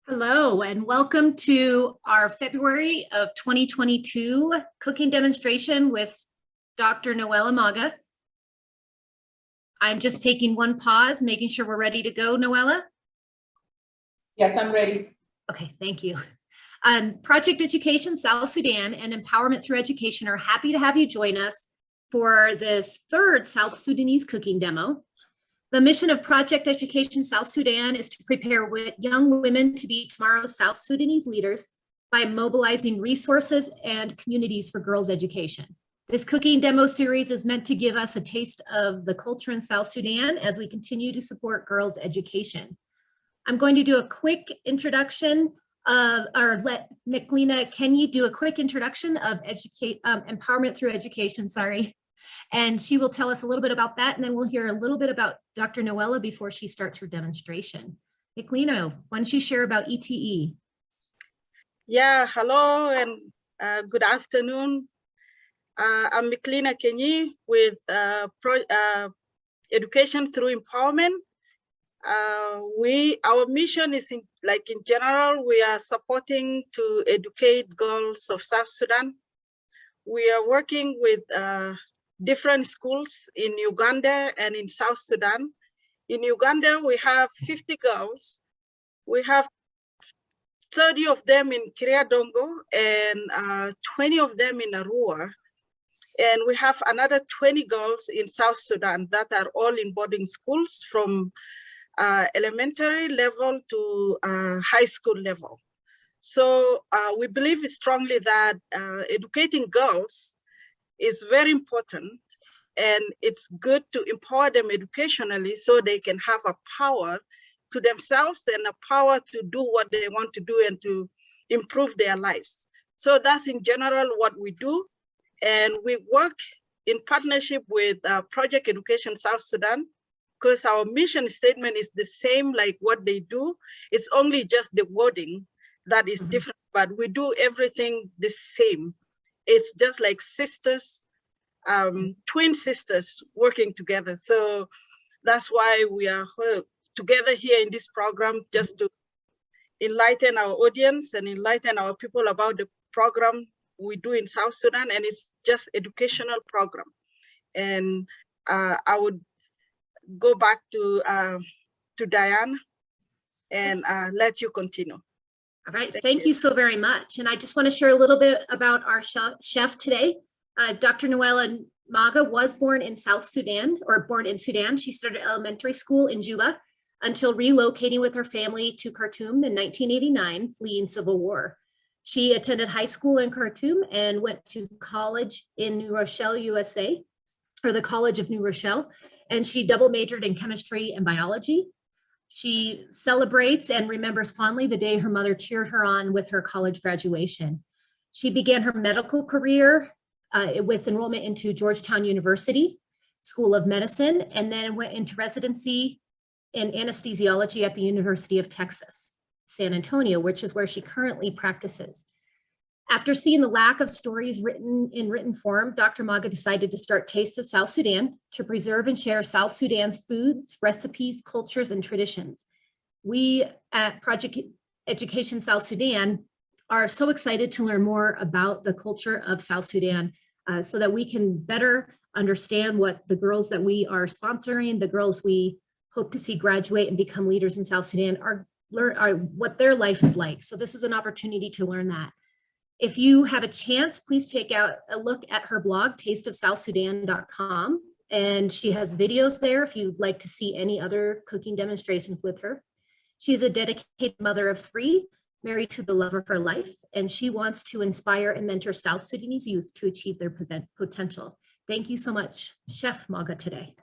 Hello, and welcome to our February of 2022 cooking demonstration with Dr. Noella Maga. I'm just taking one pause, making sure we're ready to go, Noella. Yes, I'm ready. Okay, thank you. Project Education South Sudan and Empowerment Through Education are happy to have you join us for this third South Sudanese cooking demo. The mission of Project Education South Sudan is to prepare young women to be tomorrow's South Sudanese leaders by mobilizing resources and communities for girls' education. This cooking demo series is meant to give us a taste of the culture in South Sudan as we continue to support girls' education. I'm going to do a quick introduction of, or let Miklina, can you do a quick introduction of Empowerment Through Education, sorry. And she will tell us a little bit about that, and then we'll hear a little bit about Dr. Noella before she starts her demonstration. Miklina, why don't you share about ETE? Yeah, hello and good afternoon. I'm Miklina Kenyi with Education Through Empowerment. Our mission is in general, we are supporting to educate girls of South Sudan. We are working with different schools in Uganda and in South Sudan. In Uganda, we have 50 girls. We have 30 of them in Kiriadongo and 20 of them in Arua. And we have another 20 girls in South Sudan that are all in boarding schools from elementary level to high school level. So we believe strongly that educating girls is very important, and it's good to empower them educationally so they can have a power to themselves and a power to do what they want to do and to improve their lives. So that's in general what we do. And we work in partnership with Project Education South Sudan, because our mission statement is the same like what they do. It's only just the wording that is different, but we do everything the same. It's just like sisters, twin sisters working together. So that's why we are together here in this program, just to enlighten our audience and enlighten our people about the program we do in South Sudan. And it's just educational program. And I would go back to Diane and let you continue. All right, thank you so very much. And I just want to share a little bit about our chef today. Dr. Noella Maga was born in South Sudan, or born in Sudan. She started elementary school in Juba until relocating with her family to Khartoum in 1989, fleeing civil war. She attended high school in Khartoum and went to college in New Rochelle, USA, or the College of New Rochelle, and she double majored in chemistry and biology. She celebrates and remembers fondly the day her mother cheered her on with her college graduation. She began her medical career with enrollment into Georgetown University School of Medicine, and then went into residency in anesthesiology at the University of Texas, San Antonio, which is where she currently practices. After seeing the lack of stories written in written form, Dr. Maga decided to start Taste of South Sudan to preserve and share South Sudan's foods, recipes, cultures, and traditions. We at Project Education South Sudan are so excited to learn more about the culture of South Sudan so that we can better understand what the girls that we are sponsoring, the girls we hope to see graduate and become leaders in South Sudan, are what their life is like. So this is an opportunity to learn that. If you have a chance, please take out a look at her blog, tasteofsouthsudan.com, and she has videos there if you'd like to see any other cooking demonstrations with her. She's a dedicated mother of 3, married to the love of her life, and she wants to inspire and mentor South Sudanese youth to achieve their potential. Thank you so much, Chef Maga, today.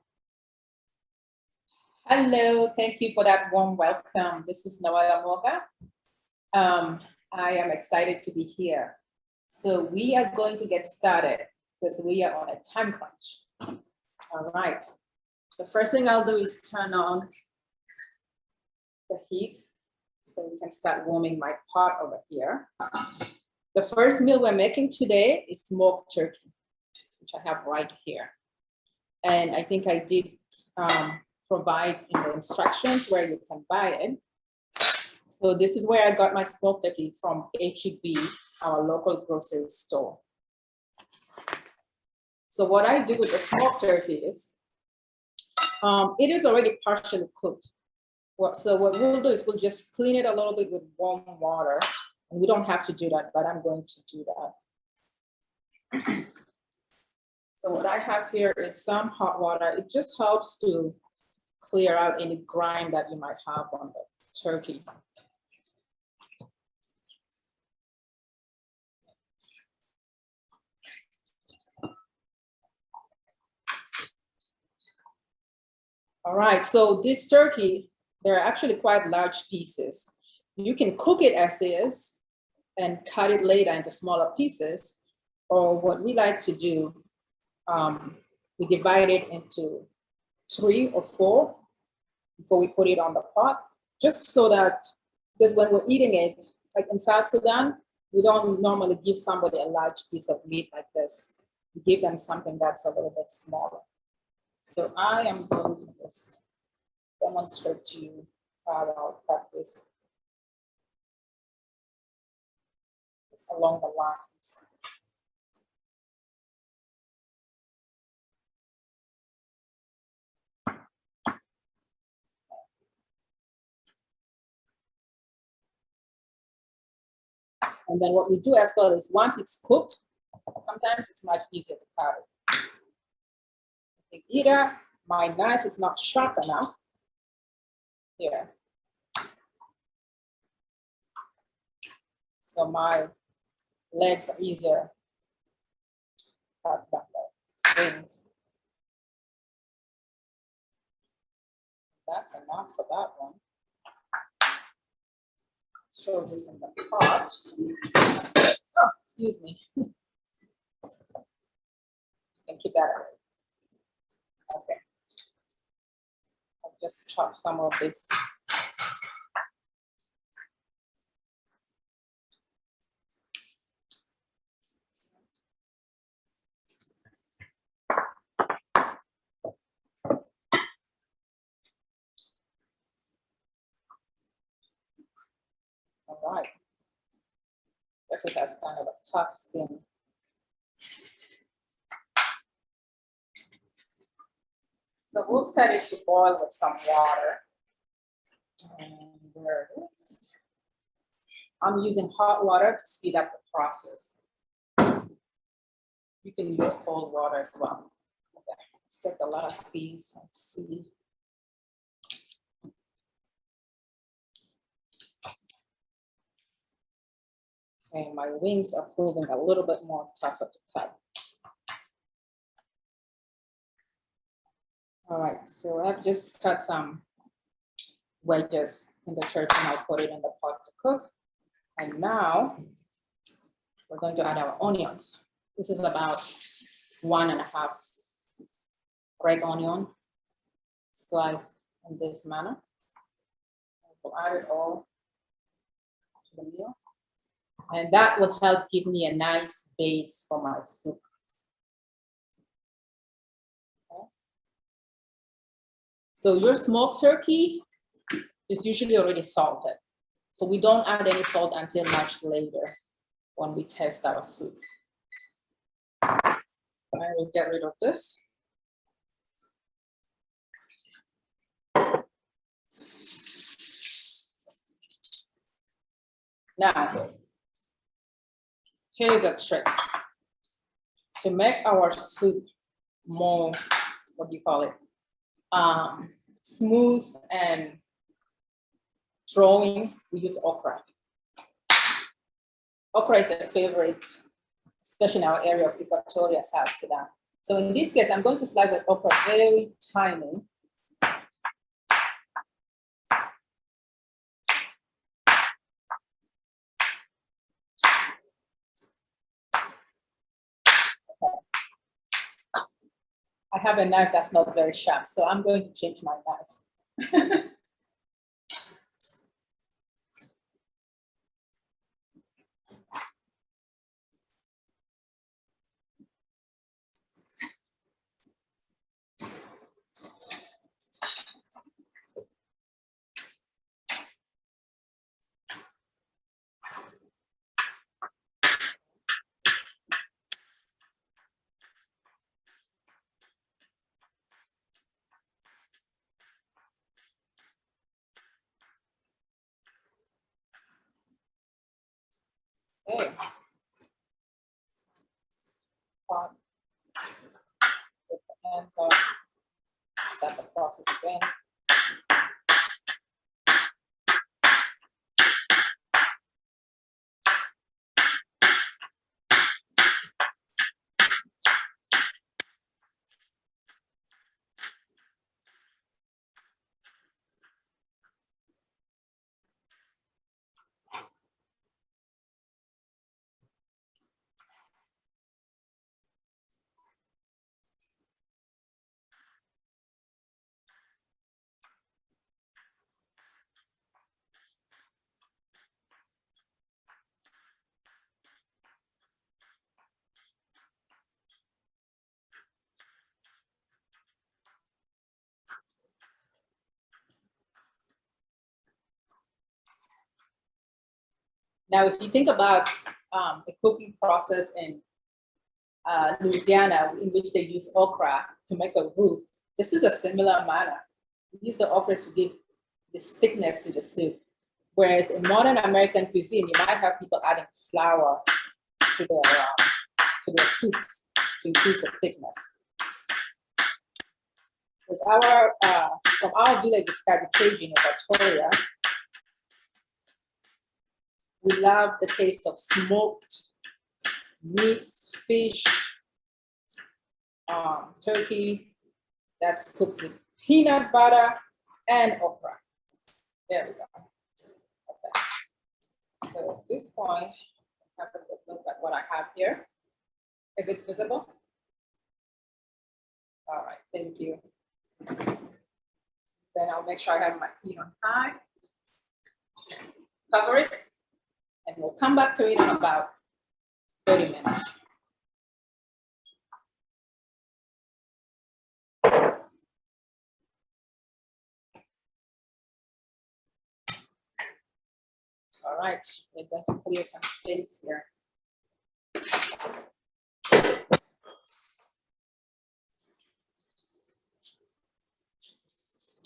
Hello, thank you for that warm welcome. This is Noella Maga. I am excited to be here. So we are going to get started because we are on a time crunch. All right. The first thing I'll do is turn on the heat so we can start warming my pot over here. The first meal we're making today is smoked turkey, which I have right here. And I think I did provide in the instructions where you can buy it. So this is where I got my smoked turkey from HEB, our local grocery store. So what I do with the smoked turkey is, it is already partially cooked. So what we'll do is we'll just clean it a little bit with warm water. And we don't have to do that, but I'm going to do that. So what I have here is some hot water. It just helps to clear out any grime that you might have on the turkey. All right, so this turkey, they're actually quite large pieces. You can cook it as is and cut it later into smaller pieces, or what we like to do, we divide it into 3 or 4 before we put it on the pot, just so that, because when we're eating it, like in South Sudan, we don't normally give somebody a large piece of meat like this. We give them something that's a little bit smaller. So I am going to just demonstrate to you how I'll cut this along the lines. And then what we do as well is once it's cooked, sometimes it's much easier to cut it. I think either my knife is not sharp enough here. So my legs are easier cut than the wings. That's enough for that one. Throw this in the pot. Oh, excuse me. You can keep that away. Okay. I'll just chop some of this. All right. This has kind of a tough skin. So we'll set it to boil with some water. And there it is. I'm using hot water to speed up the process. You can use cold water as well. Okay, let's get the last piece. Let's see. Okay, my wings are proving a little bit more tougher to cut. All right, so I've just cut some wedges in the turkey and I put it in the pot to cook. And now we're going to add our onions. This is about 1.5 red onion sliced in this manner. We'll add it all to the meal. And that will help give me a nice base for my soup. Okay. So your smoked turkey is usually already salted. So we don't add any salt until much later when we test our soup. I will get rid of this. Now, here's a trick. To make our soup more, what do you call it? Smooth and drawing, we use okra. Okra is a favorite, especially in our area of Equatoria, South Sudan. So in this case, I'm going to slice the okra very tiny. I have a knife that's not very sharp, so I'm going to change my knife. So start the process again. Now, if you think about the cooking process in Louisiana, in which they use okra to make a roux, this is a similar manner. We use the okra to give this thickness to the soup. Whereas in modern American cuisine, you might have people adding flour to their soups to increase the thickness. From our village of Cajun in Victoria, we love the taste of smoked meats, fish, turkey that's cooked with peanut butter and okra. There we go. Okay. So at this point, have a good look at what I have here. Is it visible? All right, thank you. Then I'll make sure I have my heat on high. Cover it, and we'll come back to it in about 30 minutes. All right, we're going to clear some space here.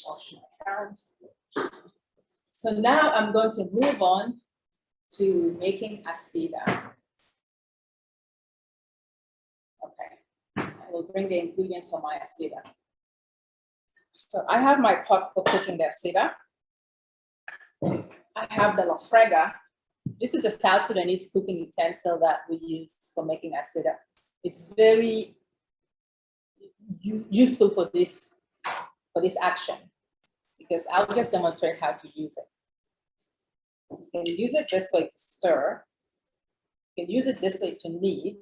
Wash my hands. So now I'm going to move on to making Acida. Okay, I will bring the ingredients for my Acida. So I have my pot for cooking the Acida. I have the lofrega. This is a South Sudanese cooking utensil that we use for making Acida. It's very useful for this action, because I'll just demonstrate how to use it. You can use it this way to stir. You can use it this way to knead.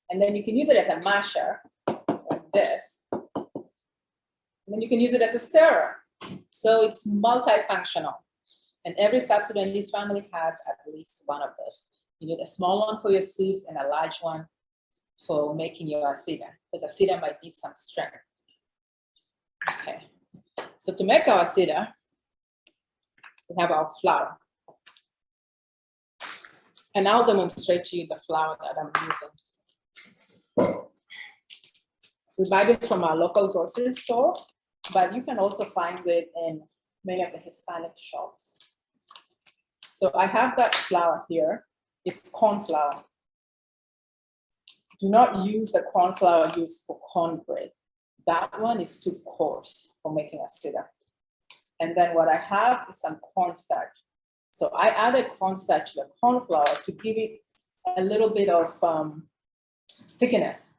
And then you can use it as a masher, like this. And then you can use it as a stirrer. So it's multifunctional. And every South Sudanese family has at least one of those. You need a small one for your soups and a large one for making your Acida, because Acida might need some strength. Okay. So to make our Acida, we have our flour. And I'll demonstrate to you the flour that I'm using. We buy this from our local grocery store, but you can also find it in many of the Hispanic shops. So I have that flour here. It's corn flour. Do not use the corn flour used for cornbread. That one is too coarse for making Acida. And then what I have is some cornstarch. So I added cornstarch to the corn flour to give it a little bit of stickiness.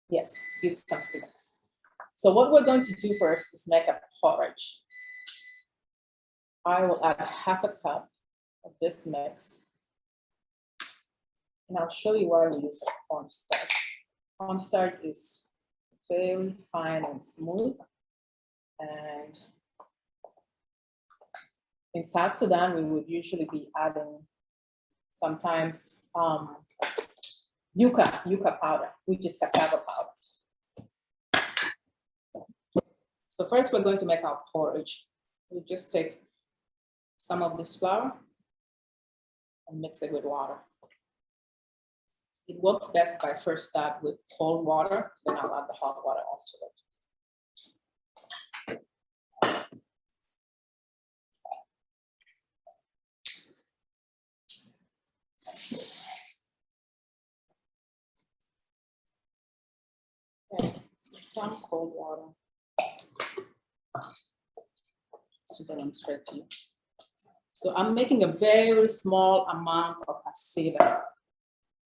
Yes, give it some stickiness. So what we're going to do first is make a porridge. I will add half a cup of this mix. And I'll show you why we use the cornstarch. Cornstarch is very fine and smooth. And in South Sudan, we would usually be adding sometimes yuca powder, which is cassava powder. So first we're going to make our porridge. We just take some of this flour and mix it with water. It works best if I first start with cold water, then I'll add the hot water onto it. some cold water to demonstrate to you. So I'm making a very small amount of Acida,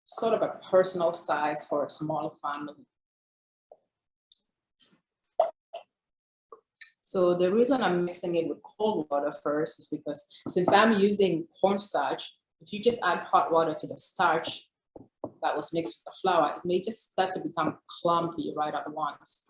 sort of a personal size for a small family. So the reason I'm mixing it with cold water first is because since I'm using cornstarch, if you just add hot water to the starch that was mixed with the flour, it may just start to become clumpy right at once.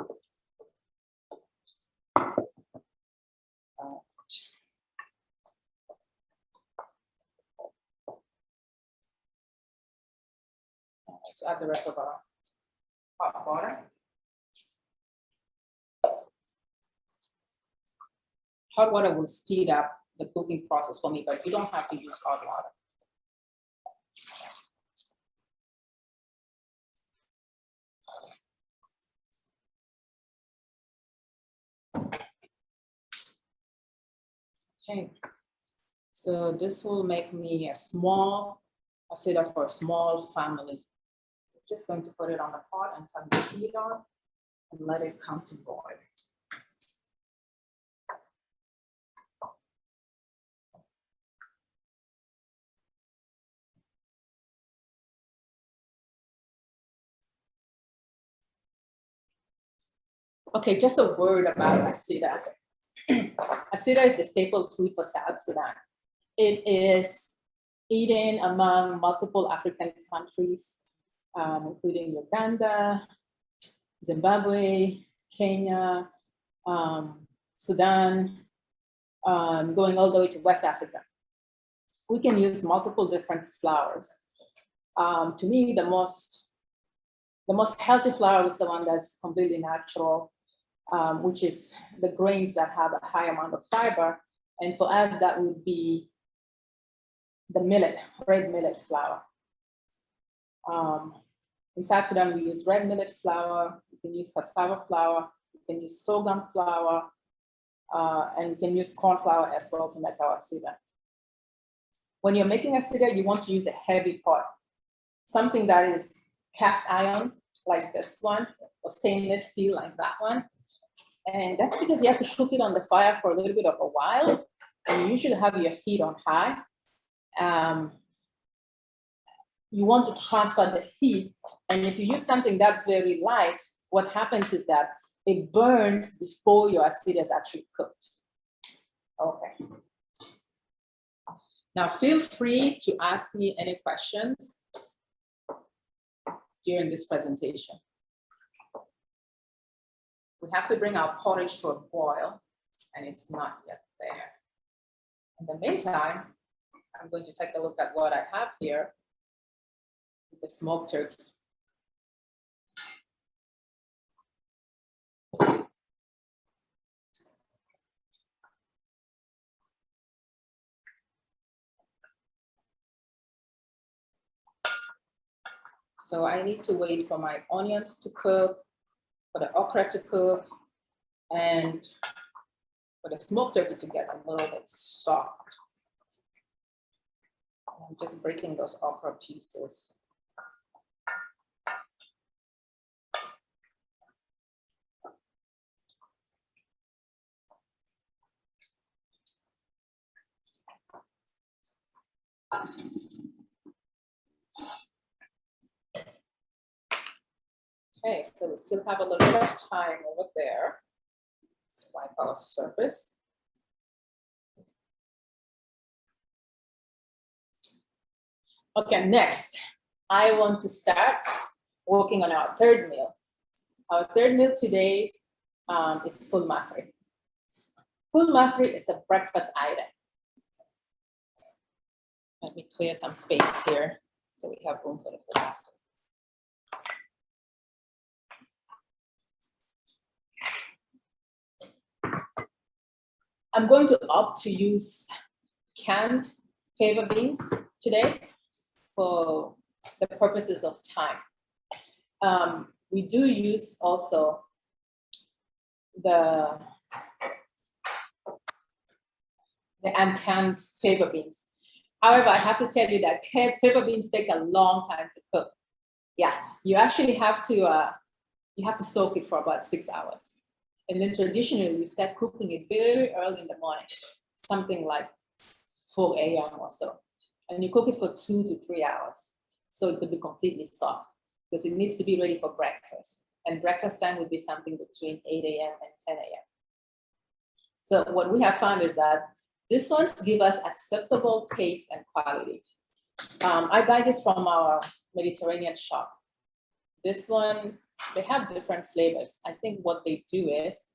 Let's add the rest of our hot water. Hot water will speed up the cooking process for me, but you don't have to use hot water. Okay, so this will make me a small Acida for a small family. I'm just going to put it on the pot and turn the heat on and let it come to boil. Okay, just a word about Acida. Acida is the staple food for South Sudan. It is eaten among multiple African countries, including Uganda, Zimbabwe, Kenya, Sudan, going all the way to West Africa. We can use multiple different flours. To me, the most healthy flour is the one that's completely natural, which is the grains that have a high amount of fiber. And for us, that would be the millet, red millet flour. In South Sudan, we use red millet flour, we can use cassava flour, we can use sorghum flour, and we can use corn flour as well to make our Acida. When you're making Acida, you want to use a heavy pot, something that is cast iron, like this one, or stainless steel, like that one. And that's because you have to cook it on the fire for a little bit of a while. And you usually have your heat on high. You want to transfer the heat. And if you use something that's very light, what happens is that it burns before your Acida is actually cooked. Okay. Now feel free to ask me any questions during this presentation. We have to bring our porridge to a boil, and it's not yet there. In the meantime, I'm going to take a look at what I have here, the smoked turkey. So I need to wait for my onions to cook, for the okra to cook, and for the smoked turkey to get a little bit soft. I'm just breaking those okra pieces. Okay, so we still have a little bit of time over there. Let's wipe our surface. Okay, next, I want to start working on our third meal. Our third meal today is full masri. Full masri is a breakfast item. Let me clear some space here so we have room for the full masri. I'm going to opt to use canned fava beans today for the purposes of time. We do use also the uncanned fava beans. However, I have to tell you that fava beans take a long time to cook. Yeah, you actually have to you have to soak it for about 6 hours. And then traditionally, you start cooking it very early in the morning, something like 4 a.m. or so. And you cook it for 2 to 3 hours. So it could be completely soft because it needs to be ready for breakfast. And breakfast time would be something between 8 a.m. and 10 a.m. So what we have found is that these ones give us acceptable taste and quality. I buy this from our Mediterranean shop. This one, they have different flavors. I think what they do is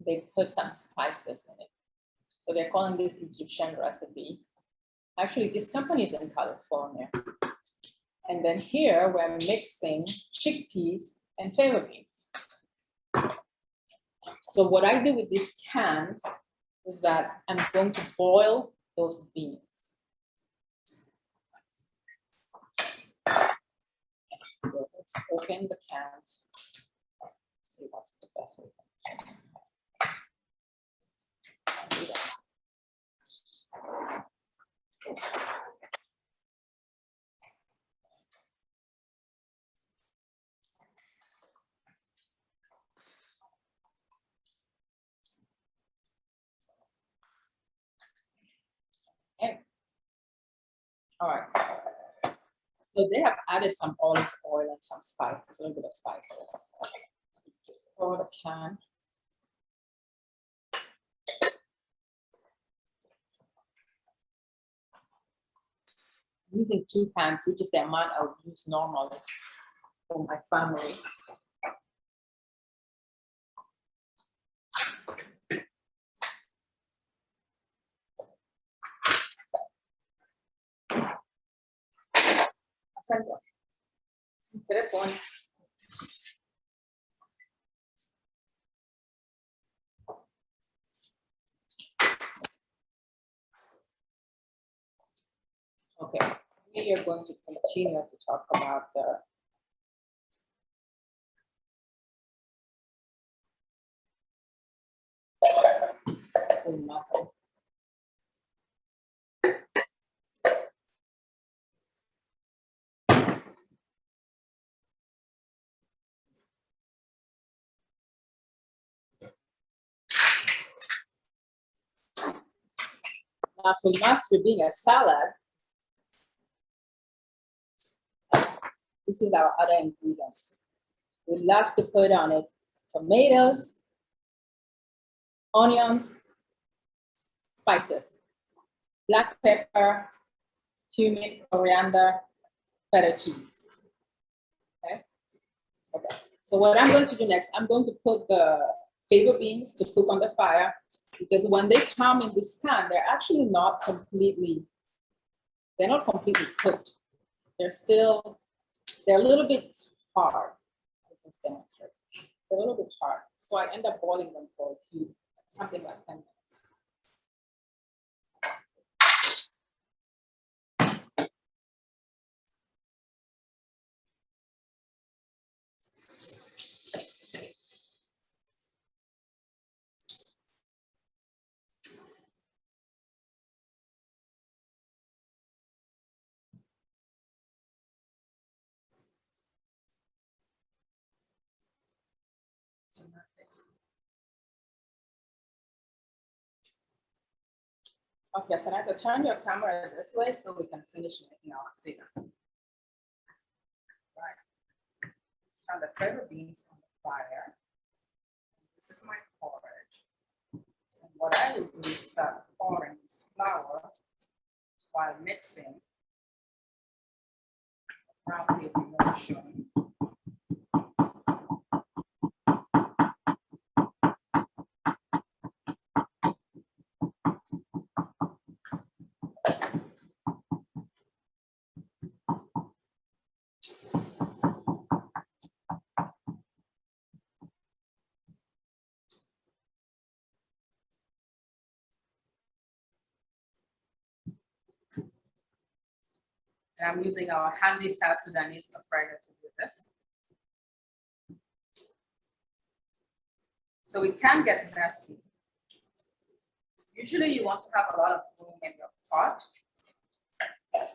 they put some spices in it. So they're calling this Egyptian recipe. Actually, this company is in California. And then here we're mixing chickpeas and fava beans. So what I do with these cans is that I'm going to boil those beans. So let's open the cans. See what's the best way to do that. Okay. All right. So they have added some olive oil and some spices, a little bit of spices. Just pour the can. I'm using 2 cans, which is the amount I would use normally for my family. Telepon. Okay, we are going to continue to talk about the muscle. Now for mustard being a salad, this is our other ingredients. We love to put on it tomatoes, onions, spices, black pepper, cumin, coriander, feta cheese. Okay. Okay. So what I'm going to do next, I'm going to put the fava beans to cook on the fire, because when they come in this can, they're actually not completely, they're not completely cooked. They're a little bit hard. I'll just demonstrate. They're a little bit hard. So I end up boiling them for something like 10 minutes. Okay, so I have to turn your camera this way so we can finish making our Acida. Right. Turn the fava beans on the fire. This is my porridge. And what I will do is start pouring this flour while mixing rapid motion. And I'm using our handy South Sudanese fryer to do this. So it can get messy. Usually you want to have a lot of room in your pot,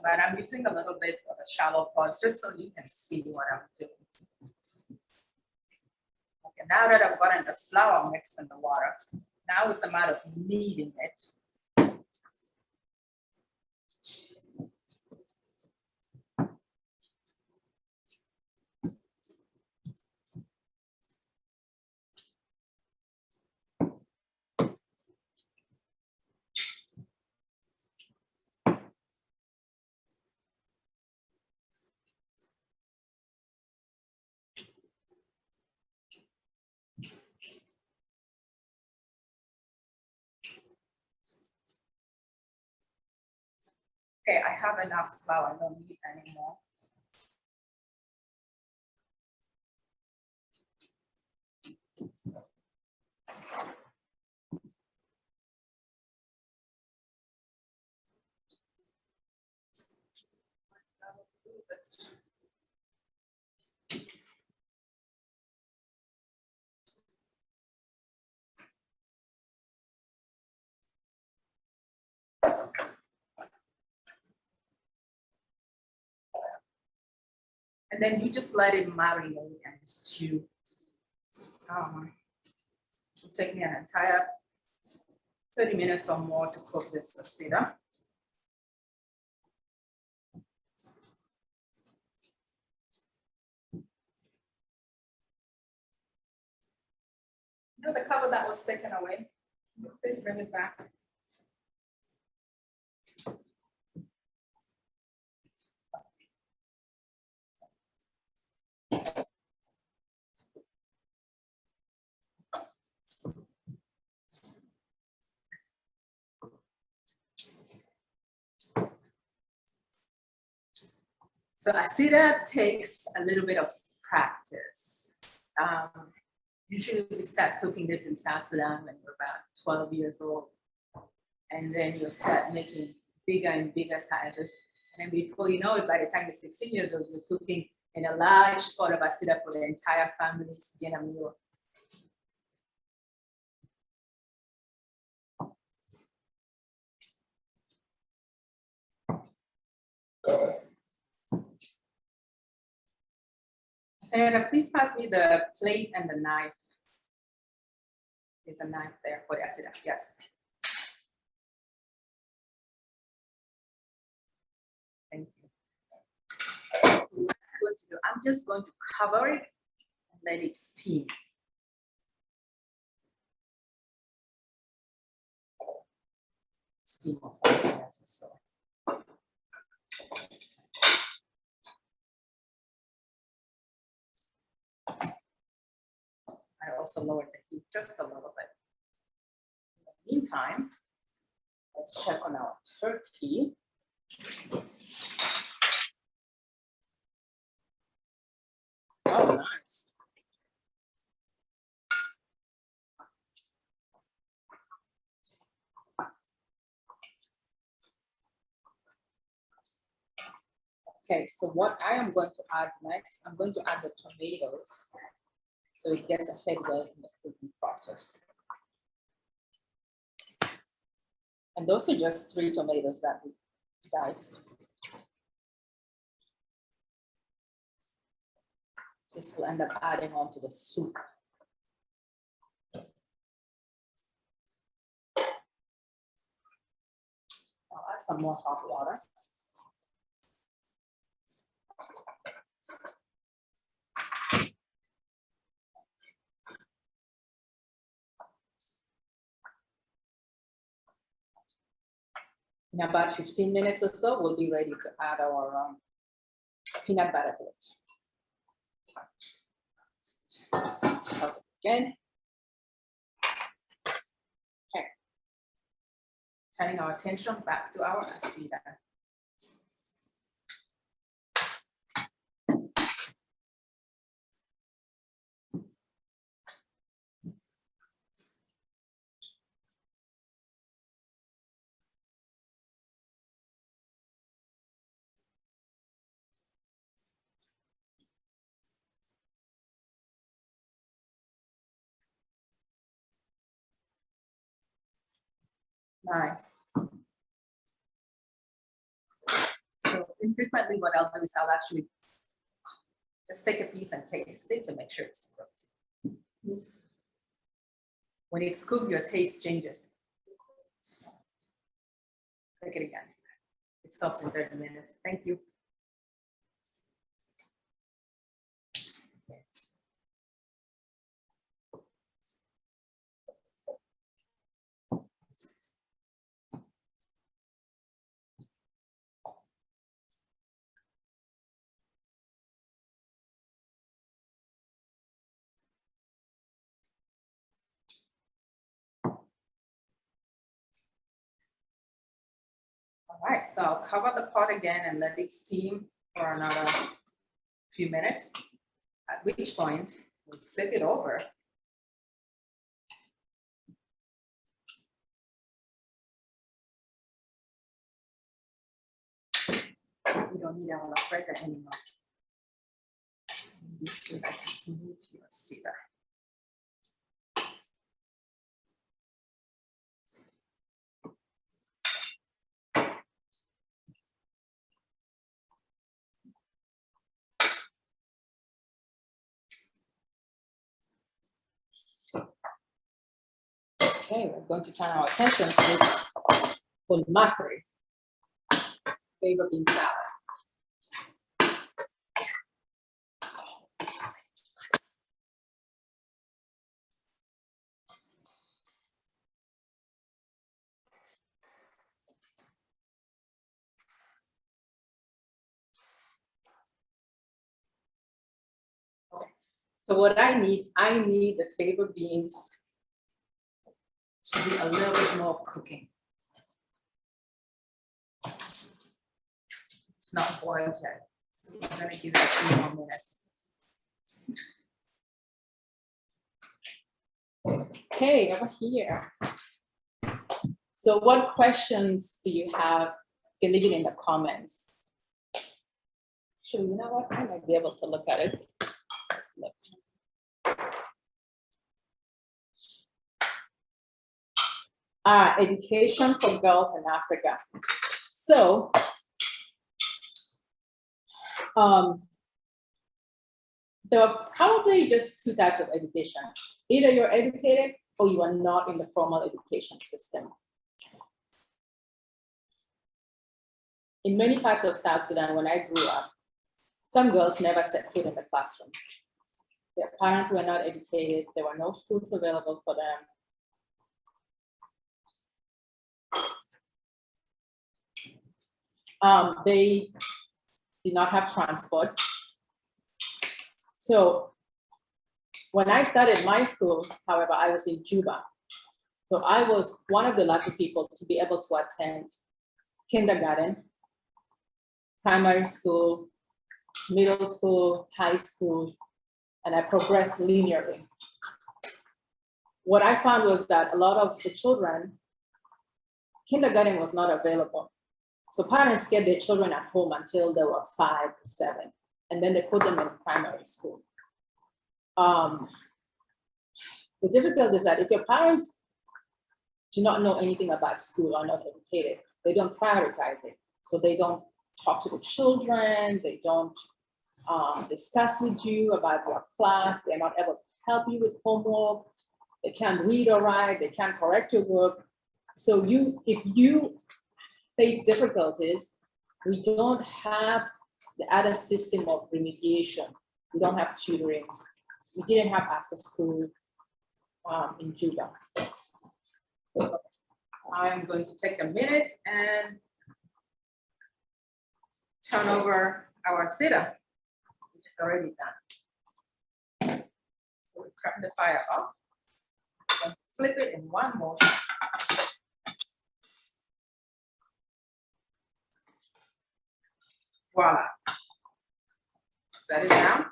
but I'm using a little bit of a shallow pot just so you can see what I'm doing. Okay, now that I've gotten the flour mixed in the water, now it's a matter of kneading it. Okay, I have enough flour, I don't need any more. And then you just let it marinate and stew. It'll take me an entire 30 minutes or more to cook this Acida. You know the cover that was taken away? Please bring it back. So Acida takes a little bit of practice. Usually we start cooking this in South Sudan when we're about 12 years old. And then you'll start making bigger and bigger sizes. And then before you know it, by the time you're 16 years old, you're cooking in a large pot of Acida for the entire family's dinner meal. Senator, please pass me the plate and the knife. There's a knife there for the Acida, yes. Thank you. What I'm going to do, I'm just going to cover it and let it steam. Steam of 40 minutes or so. I also lowered the heat just a little bit. In the meantime, let's check on our turkey. Oh, nice. Okay, so what I am going to add next, I'm going to add the tomatoes so it gets ahead well in the cooking process. And those are just 3 tomatoes that we diced. This will end up adding on to the soup. I'll add some more hot water. In about 15 minutes or so, we'll be ready to add our peanut butter to it. Again. Okay. Turning our attention back to our Acida. Nice. So infrequently what I'll do is I'll actually just take a piece and taste it to make sure it's cooked. When it's cooked, your taste changes. Take it again. It stops in 30 minutes. Thank you. All right, so I'll cover the pot again and let it steam for another few minutes, at which point we'll flip it over. We don't need our Alfredo anymore. You should like to smooth your Acida. Okay, we're going to turn our attention to this pulmasari, fava bean salad. Okay, so what I need the fava beans to be a little bit more cooking. It's not boiled yet, so I'm gonna give it a few more minutes. Okay, over here. So what questions do you have? You can leave it in the comments. Actually, you know what? I might be able to look at it. Let's look. Education for girls in Africa. So, there are probably just two types of education. Either you're educated or you are not in the formal education system. In many parts of South Sudan, when I grew up, some girls never set foot in the classroom. Their parents were not educated. There were no schools available for them. They did not have transport. So when I started my school, however, I was in Juba. So I was one of the lucky people to be able to attend kindergarten, primary school, middle school, high school, and I progressed linearly. What I found was that a lot of the children, kindergarten was not available. So parents kept their children at home until they were 5 or 7, and then they put them in primary school. The difficulty is that if your parents do not know anything about school or not educated, they don't prioritize it. So they don't talk to the children, they don't discuss with you about your class, they're not able to help you with homework, they can't read or write, they can't correct your work. So if you face difficulties, we don't have the other system of remediation. We don't have tutoring. We didn't have after school in Juba. I'm going to take a minute and turn over our Acida, which is already done. So we turn the fire off and flip it in one motion. Voila. Set it down.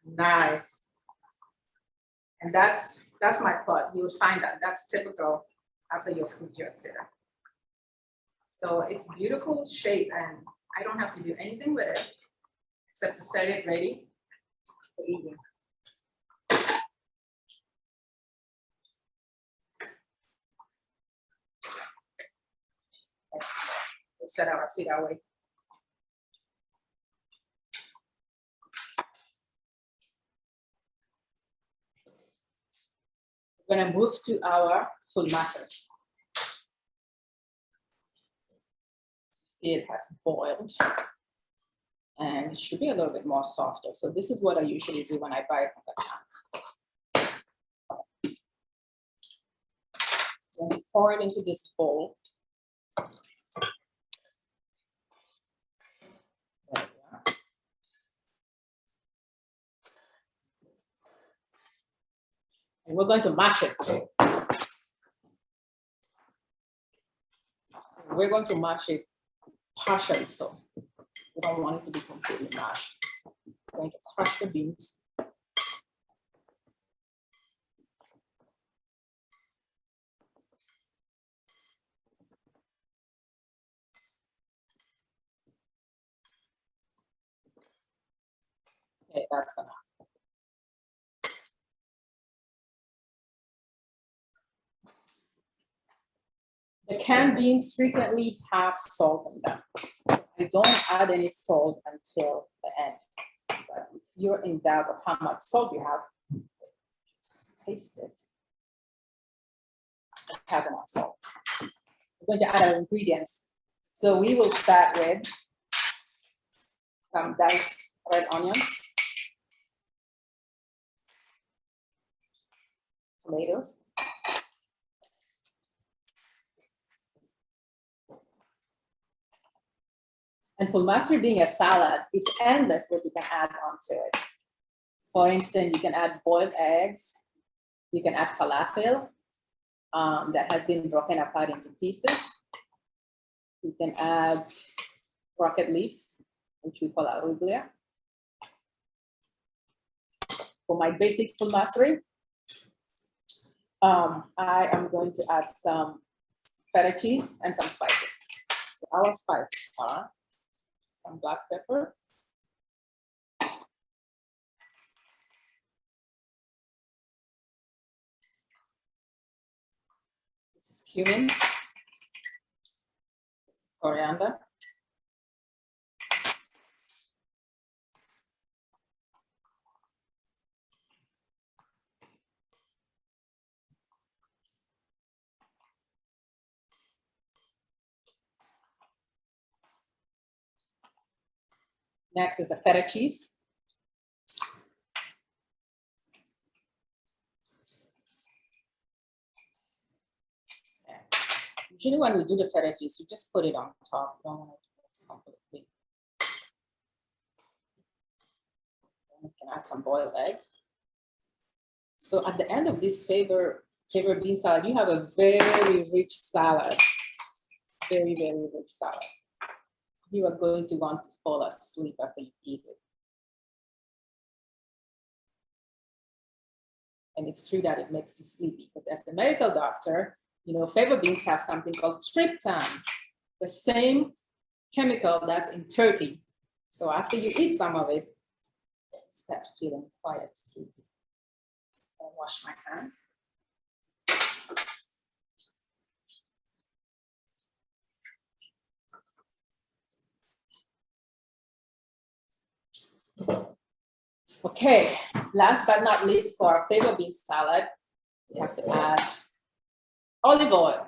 Nice. And that's my pot. You will find that that's typical after you've cooked your Acida. So it's beautiful shape, and I don't have to do anything with it except to set it ready for eating. We'll set our Acida away. We're gonna move to our full master. See, it has boiled and it should be a little bit more softer. So this is what I usually do when I buy it from the can. Then pour it into this bowl. There we are. And we're going to mash it. So we're going to mash it partially, so we don't want it to be completely mashed. We're going to crush the beans. Okay, that's enough. The canned beans frequently have salt in them. I don't add any salt until the end. But if you're in doubt of how much salt you have, just taste it. It has enough salt. We're going to add our ingredients. So we will start with some diced red onion, tomatoes, and for master being a salad, it's endless what you can add onto it. For instance, you can add boiled eggs, you can add falafel that has been broken apart into pieces. You can add rocket leaves, which we call arugula. For my basic full mastery, I am going to add some feta cheese and some spices. So our spices are some black pepper, this is cumin, this is coriander, next is the feta cheese. Usually when we do the feta cheese, you just put it on top. You don't want to mix completely. You can add some boiled eggs. So at the end of this favorite bean salad, you have a very rich salad. Very, very rich salad. You are going to want to fall asleep after you eat it. And it's true that it makes you sleepy because as a medical doctor, you know, fava beans have something called tryptophan, the same chemical that's in turkey. So after you eat some of it, you start feeling quite sleepy. I'll wash my hands. Okay, last but not least, for our fava bean salad, we have to add olive oil.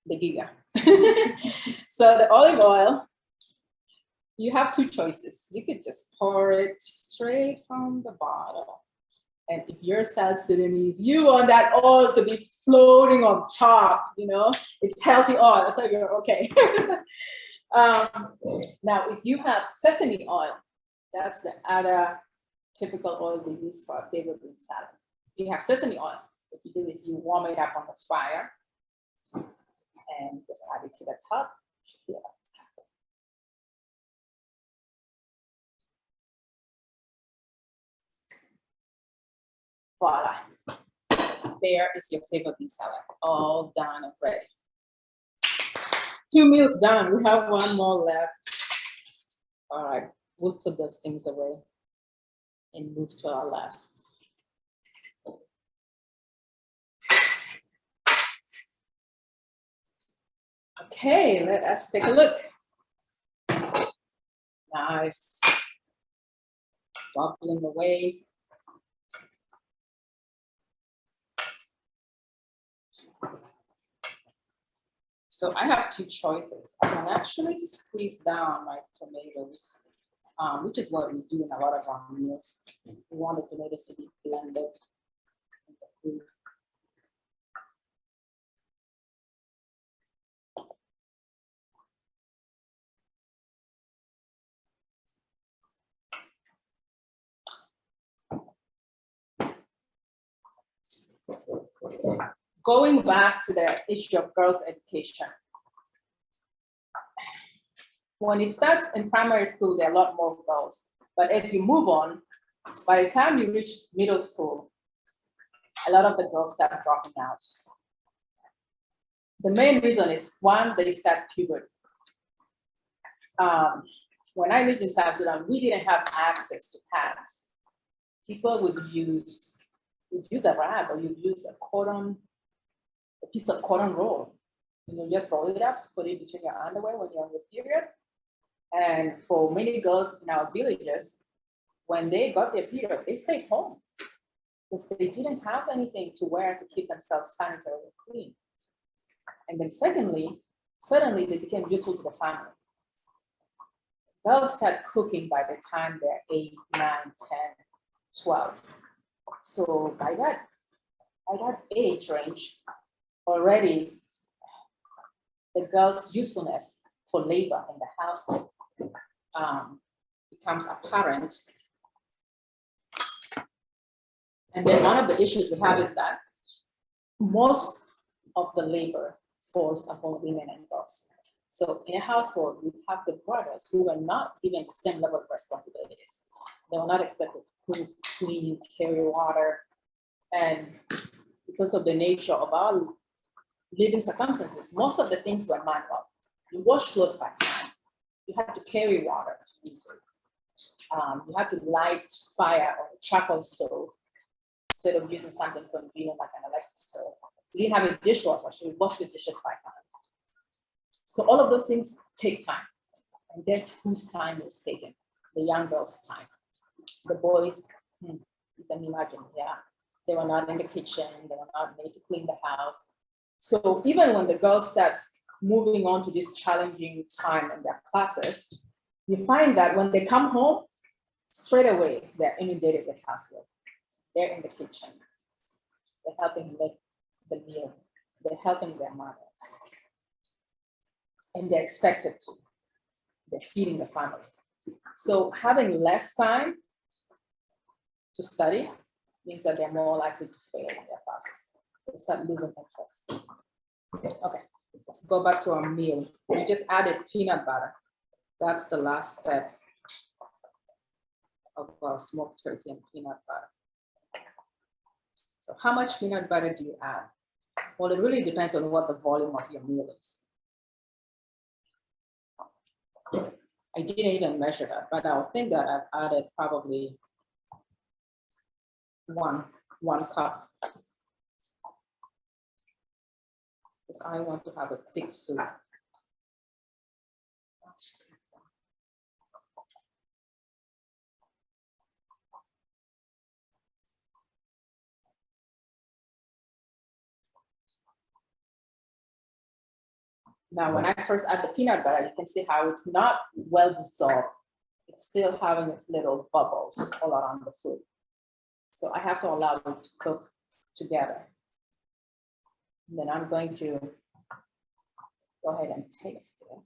The giga. So the olive oil, you have two choices. You could just pour it straight from the bottle. And if you're South Sudanese, you want that oil to be floating on top, you know? It's healthy oil, so you're okay. Now, if you have sesame oil, that's the other typical oil we use for our favorite bean salad. If you have sesame oil, what you do is you warm it up on the fire and just add it to the top. Voila. There is your favorite bean salad, all done and ready. 2 meals done. We have one more left. All right, we'll put those things away and move to our last. Okay, let us take a look. Nice. wobbling away. So I have two choices. I can actually squeeze down my tomatoes, which is what we do in a lot of our meals. We want the tomatoes to be blended in the food. Going back to the issue of girls' education. When it starts in primary school, there are a lot more girls. But as you move on, by the time you reach middle school, a lot of the girls start dropping out. The main reason is, one, they start puberty. When I lived in South Sudan, we didn't have access to pads. People would use a rag, or you'd use a piece of cotton roll. You just roll it up, put it between your underwear when you're on your period. And for many girls in our villages, when they got their period, they stayed home because they didn't have anything to wear to keep themselves sanitary and clean. And then secondly, suddenly they became useful to the family. Girls start cooking by the time they're 8, 9, 10, 12. So by that age range, already the girl's usefulness for labor in the household becomes apparent. And then one of the issues we have is that most of the labor falls upon women and girls. So in a household, we have the brothers who are not given the same level of responsibilities. They were not expected to cook, clean, carry water. And because of the nature of our living circumstances, most of the things were manual. You wash clothes by hand. You had to carry water to use it. You had to light fire on a charcoal stove instead of using something convenient like an electric stove. You didn't have a dishwasher, so you wash the dishes by hand. So all of those things take time. And guess whose time was taken? The young girls' time. The boys, you can imagine, yeah. They were not in the kitchen, they were not made to clean the house. So even when the girls start moving on to this challenging time in their classes, you find that when they come home, straight away, they're inundated with housework. They're in the kitchen. They're helping make the meal. They're helping their mothers. And they're expected to. They're feeding the family. So having less time to study means that they're more likely to fail in their classes. They start losing interest. Okay, let's go back to our meal. We just added peanut butter. That's the last step of our smoked turkey and peanut butter. So how much peanut butter do you add? Well, it really depends on what the volume of your meal is. I didn't even measure that, but I'll think that I've added probably one cup. Because I want to have a thick soup. Now, when I first add the peanut butter, you can see how it's not well dissolved. It's still having its little bubbles all around the food. So I have to allow it to cook together. And then I'm going to go ahead and taste it.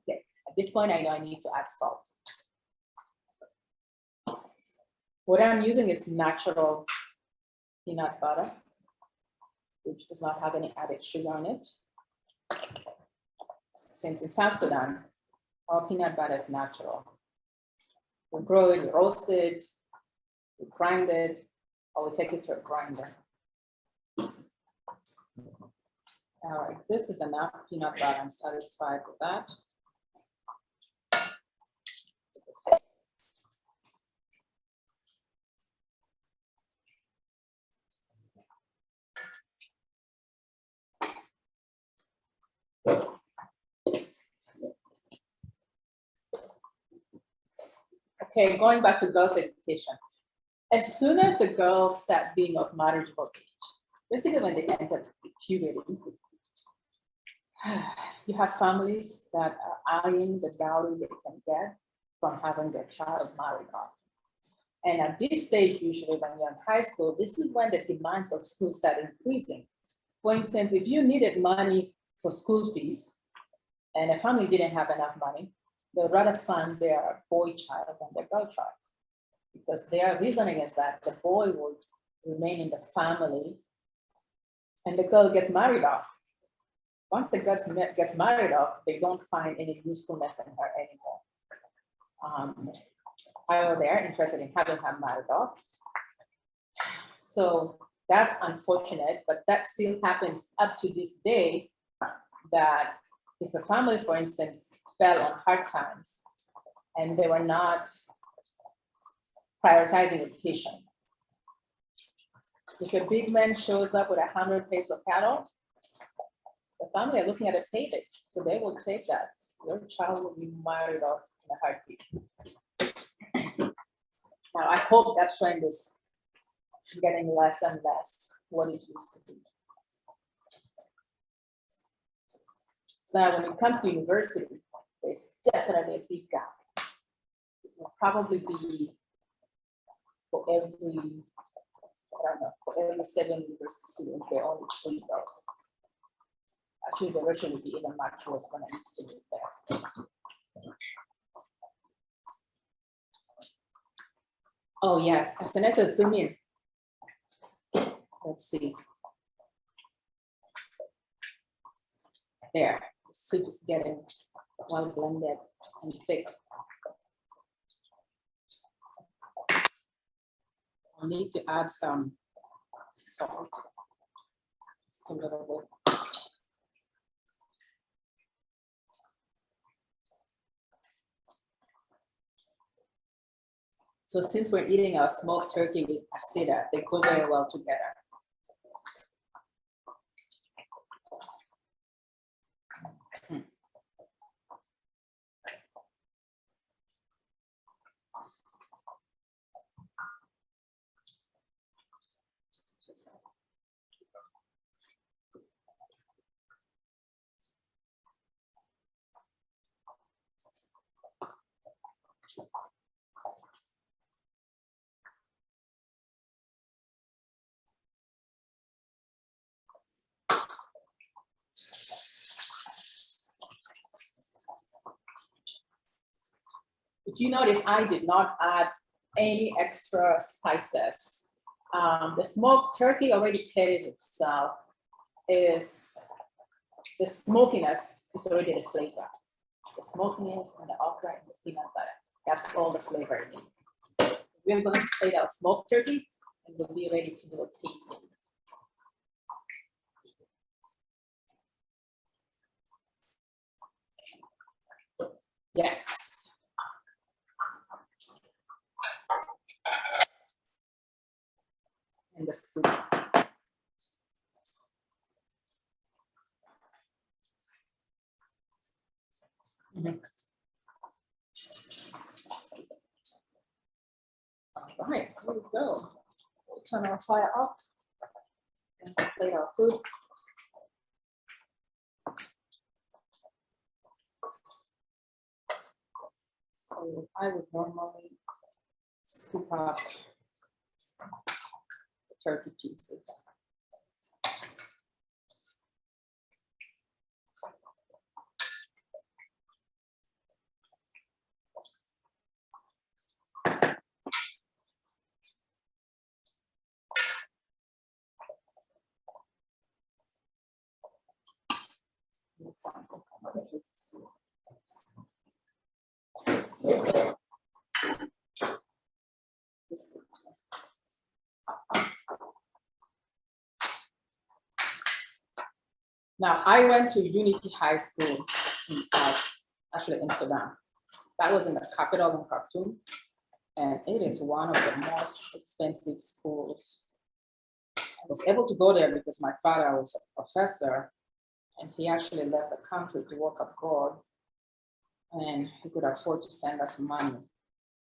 Okay, at this point, I know I need to add salt. What I'm using is natural peanut butter, which does not have any added sugar in it. Since in South Sudan, our peanut butter is natural. We grow it, we roast it, we grind it, or we take it to a grinder. All right, this is enough peanut butter. I'm satisfied with that. Okay, going back to girls' education. As soon as the girls start being of marriageable age, basically when they enter puberty, you have families that are eyeing the dowry they can get from having their child married off. And at this stage, usually when you're in high school, this is when the demands of school start increasing. For instance, if you needed money for school fees and a family didn't have enough money, they'd rather fund their boy child than their girl child. Because their reasoning is that the boy will remain in the family and the girl gets married off. Once the girl gets married off, they don't find any usefulness in her anymore. However, they're interested in having her married off. So that's unfortunate, but that still happens up to this day, that if a family, for instance, fell on hard times and they were not prioritizing education. If a big man shows up with 100 heads of cattle, the family are looking at a payday, so they will take that. Your child will be married off in a heartbeat. Now, I hope that trend is getting less and less what it used to be. So now when it comes to university, there's definitely a big gap. It will probably be for every, I don't know, for every 7 university students, there are only 3 girls. Actually, the ratio would be even much worse when I used to live there. Oh yes, Senator, zoom in. Let's see. There, the soup is getting well blended and thick. I'll need to add some salt, just a little bit. So since we're eating our smoked turkey with Acida, they go very well together. If you notice, I did not add any extra spices. The smoked turkey already carries itself. Is the smokiness is already the flavor. The smokiness and the okra and the peanut butter. That's all the flavor is in. We're going to plate our smoked turkey and we'll be ready to do a tasting. Yes. And the spoon. All right, here we go. We'll turn our fire off and plate our food. So I would normally scoop up the turkey pieces. Now, I went to Unity High School in South, actually in Sudan. That was in the capital in Khartoum, and it is one of the most expensive schools. I was able to go there because my father was a professor, and he actually left the country to work abroad, and he could afford to send us money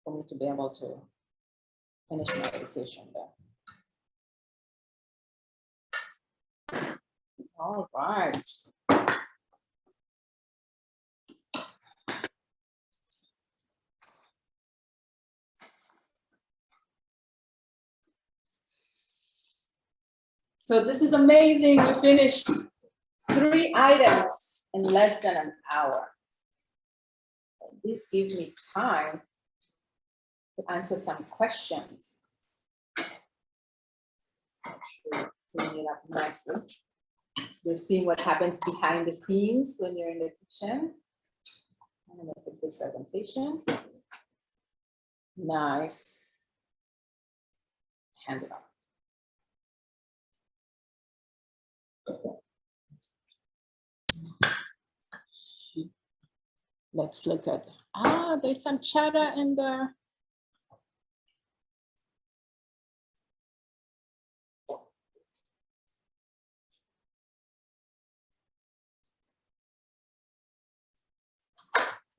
for me to be able to finish my education there. All right. So this is amazing. We finished 3 items in less than an hour. This gives me time to answer some questions. Bring it up nicely. You're seeing what happens behind the scenes when you're in the kitchen. I'm gonna put this presentation. Nice. Hand it up. Let's look at, there's some chatter in there.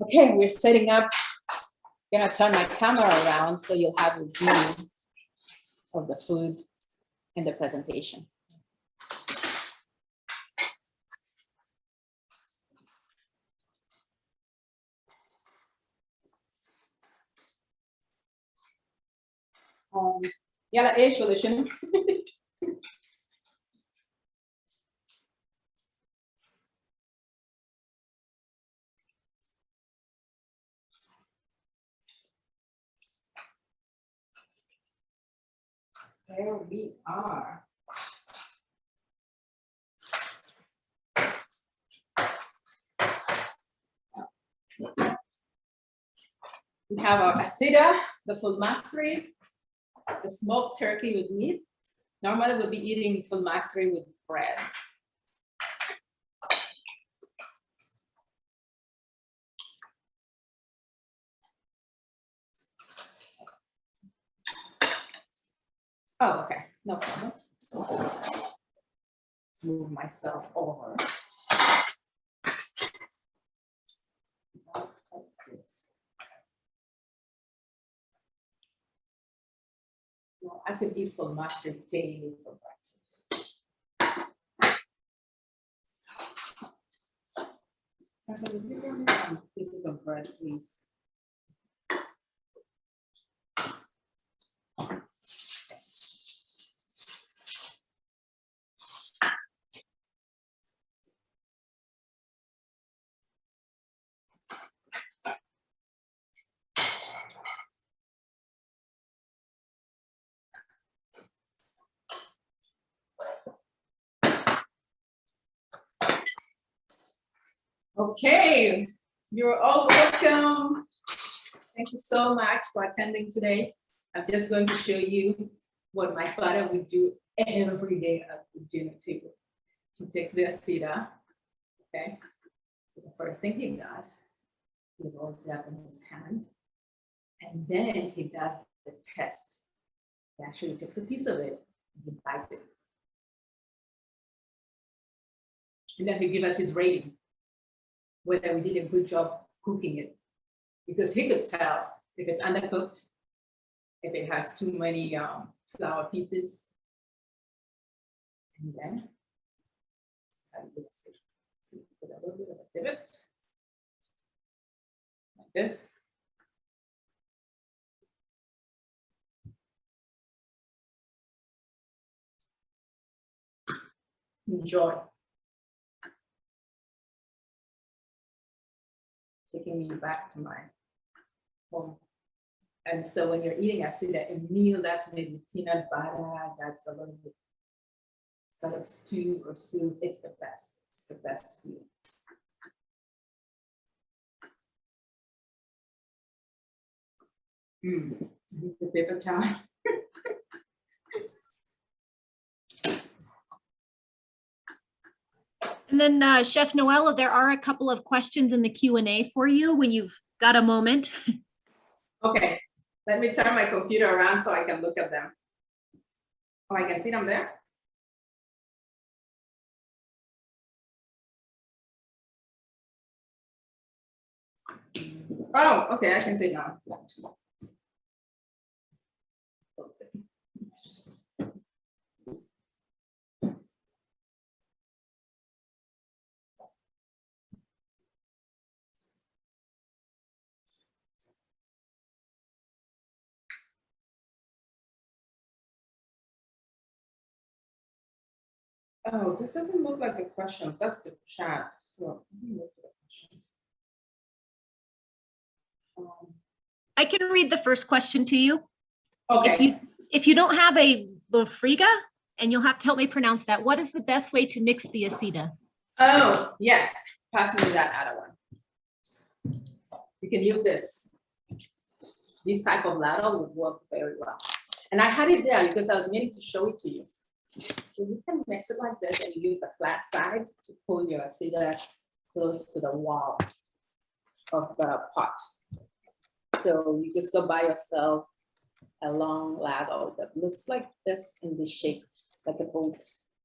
Okay, we're setting up. I'm gonna turn my camera around so you'll have a view of the food and the presentation. يلا ايش ولا شنو؟ There we are. We have our Acida, the full mastery, the smoked turkey with meat. Normally we'll be eating full mastery with bread. Oh, okay, no problem. Move myself over. Well, I could eat full mastery daily for breakfast. Somebody give me some pieces of bread, please. Okay, you're all welcome. Thank you so much for attending today. I'm just going to show you what my father would do every day at the dinner table. He takes the Acida, okay? So the first thing he does, he rolls it up in his hand, and then he does the test. He actually takes a piece of it, and he bites it. And then he'll give us his rating, whether we did a good job cooking it, because he could tell if it's undercooked, if it has too many flour pieces. And then, so you put a little bit of a divot, like this. Enjoy. Taking me back to my home. And so when you're eating Acida, a meal that's made with peanut butter, that's a little bit sort of stew or soup, it's the best. It's the best food. I need the paper towel. And then Chef Noella, there are a couple of questions in the Q&A for you when you've got a moment. Okay, let me turn my computer around so I can look at them. Oh, I can see them there? Oh, okay, I can see now. Oh, this doesn't look like the questions. That's the chat. So let me look at the questions. I can read the first question to you. Okay. If you don't have a lofriga, and you'll have to help me pronounce that, what is the best way to mix the Acida? Oh, yes. Pass me that other one. You can use this. This type of ladle would work very well. And I had it there because I was meaning to show it to you. So you can mix it like this and you use a flat side to pull your Acida close to the wall of the pot. So you just go buy yourself a long ladle that looks like this in this shape, like a boat.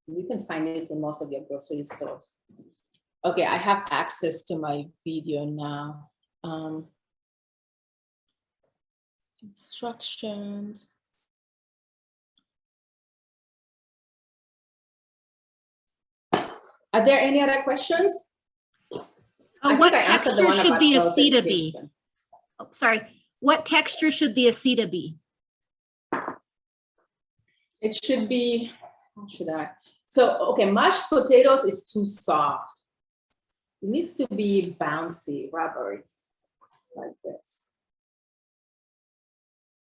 You can find it in most of your grocery stores. Okay, I have access to my video now. Instructions. Are there any other questions? What I answered the texture one should about the girls' Acida be? education. Oh, sorry. What texture should the Acida be? It should be, how should I? So, okay, mashed potatoes is too soft. It needs to be bouncy, rubbery, like this.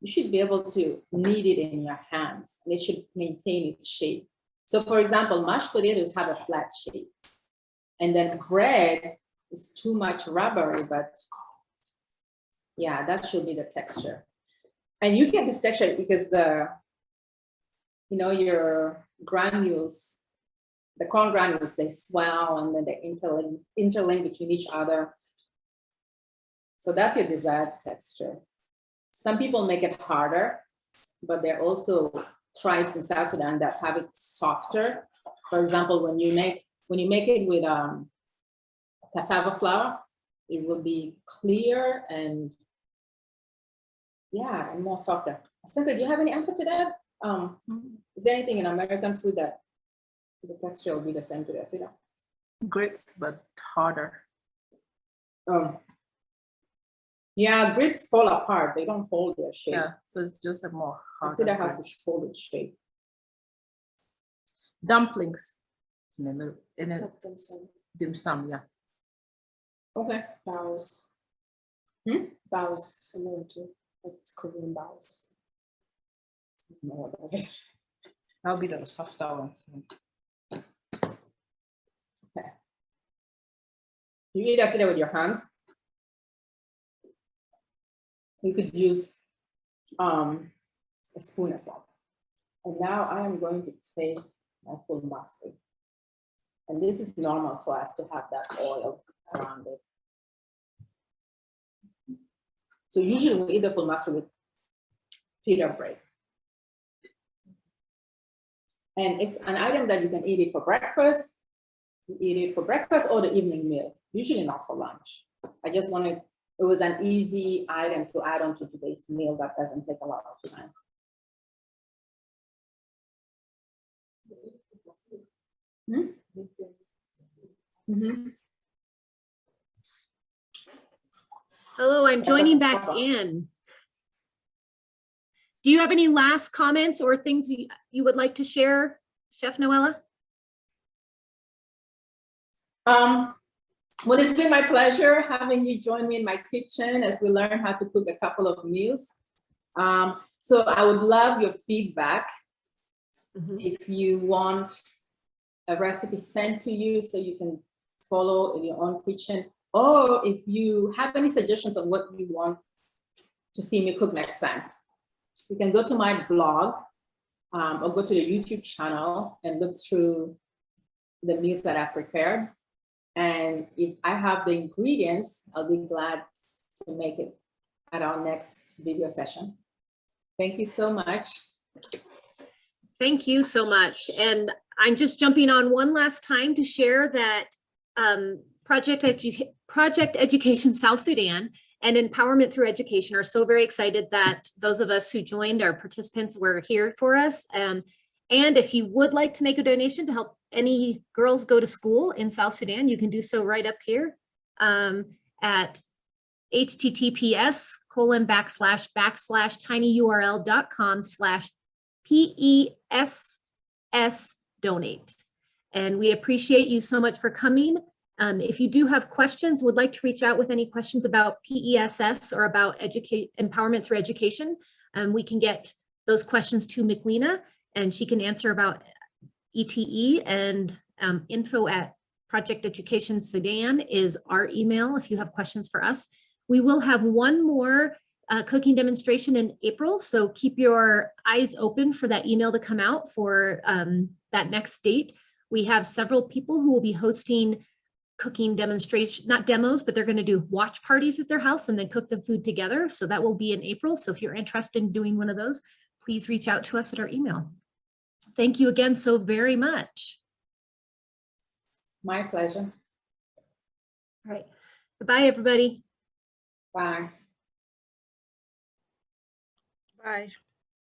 You should be able to knead it in your hands, and it should maintain its shape. So for example, mashed potatoes have a flat shape. And then bread is too much rubbery, but yeah, that should be the texture. And you get this texture because your granules, the corn granules, they swell and then they interlink between each other. So that's your desired texture. Some people make it harder, but there are also tribes in South Sudan that have it softer. For example, when you make it with cassava flour, it will be clear and yeah, and more softer. Santa, do you have any answer to that? Is there anything in American food that the texture will be the same to the Acida? Grits, but harder. Yeah, grits fall apart. They don't hold their shape. Yeah, so it's just a more harder. Acida has to grits. hold its shape. Dumplings. In a dim sum, yeah. Okay. Bows. Bows similar to like Korean bows. No, what that is. That'll be the softer ones. You eat Acida with your hands. You could use a spoon as well. And now I am going to taste my full mustard. And this is normal for us to have that oil around it. So usually we eat the full mustard with pita bread. And it's an item that you can eat it for breakfast. You eat it for breakfast or the evening meal, usually not for lunch. I just wanted, it was an easy item to add on to today's meal that doesn't take a lot of time. Hello, I'm joining back in. Do you have any last comments or things you would like to share, Chef Noella? Well, it's been my pleasure having you join me in my kitchen as we learn how to cook a couple of meals. So I would love your feedback. If you want a recipe sent to you so you can follow in your own kitchen, or if you have any suggestions of what you want to see me cook next time, you can go to my blog or go to the YouTube channel and look through the meals that I've prepared. And if I have the ingredients, I'll be glad to make it at our next video session. Thank you so much. Thank you so much. And I'm just jumping on one last time to share that Project Education South Sudan and Empowerment Through Education are so very excited that those of us who joined, our participants, were here for us. And if you would like to make a donation to help any girls go to school in South Sudan, you can do so right up here at https://tinyurl.com/PESS donate. And we appreciate you so much for coming. If you do have questions, would like to reach out with any questions about PESS or about empowerment through education, we can get those questions to McLena and she can answer about ETE, and info at Project Education Sudan is our email if you have questions for us. We will have one more cooking demonstration in April, so keep your eyes open for that email to come out for that next date. We have several people who will be hosting cooking demonstration, not demos, but they're going to do watch parties at their house and then cook the food together. So that will be in April. So if you're interested in doing one of those, please reach out to us at our email. Thank you again so very much. My pleasure. All right. Goodbye, everybody. Bye. Bye.